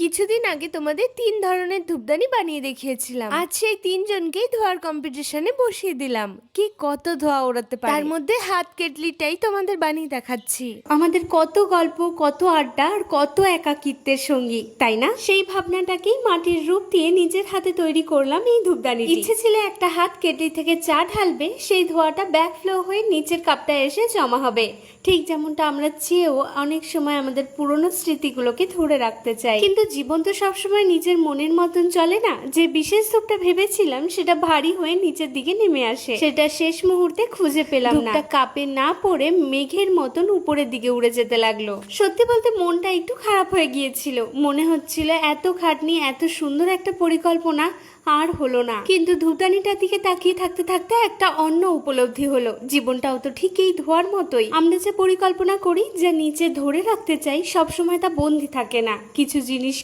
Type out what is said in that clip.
কিছুদিন আগে তোমাদের 3 ধরনের ধূপদানি বানিয়ে দেখিয়েছিলাম। আজ সেই 3 জনকেই ধোয়ার কম্পিটিশনে বসিয়ে দিলাম। কি কত ধোয়া ওড়াতে পারে। তার মধ্যে হাত কেটলিটাই তোমাদের বানিয়ে দেখাচ্ছি। আমাদের কত গল্প, কত আড্ডা আর কত একাকিত্বের সঙ্গী, তাই না? সেই ভাবনাটাকেই মাটির রূপ দিয়ে নিজের হাতে তৈরি করলাম এই ধূপদানি। ইচ্ছে ছিল একটা হাত কেটলি থেকে চা ঢালবে, সেই ধোয়াটা ব্যাক ফ্লো হয়ে নিচের কাপটা এসে জমা হবে। ঠিক যেমনটা আমরা চেয়েও অনেক সময় আমাদের পুরনো স্মৃতিগুলোকে ধরে রাখতে চাই, কিন্তু জীবন তো সবসময় নিজের মনের মতন চলে না। যে বিশেষ ধূপটা ভেবেছিলাম সেটা ভারী হয়ে নিচের দিকে নেমে আসে, সেটা শেষ মুহূর্তে খুঁজে পেলাম না। ধূপটা কাপে না পড়ে মেঘের মতন উপরের দিকে উড়ে যেতে লাগলো। সত্যি বলতে মনটা একটু খারাপ হয়ে গিয়েছিল। মনে হচ্ছিল এত খাটনি, এত সুন্দর একটা পরিকল্পনা আর হলো না। কিন্তু ধূপদানিটার দিকে তাকিয়ে থাকতে থাকতে একটা অন্য উপলব্ধি হলো, জীবনটাও তো ঠিক এই ধোয়ার মতোই। আমরা যে পরিকল্পনা করি, যা নিচে ধরে রাখতে চাই, সবসময় তা বন্দি থাকে না। কিছু জিনিস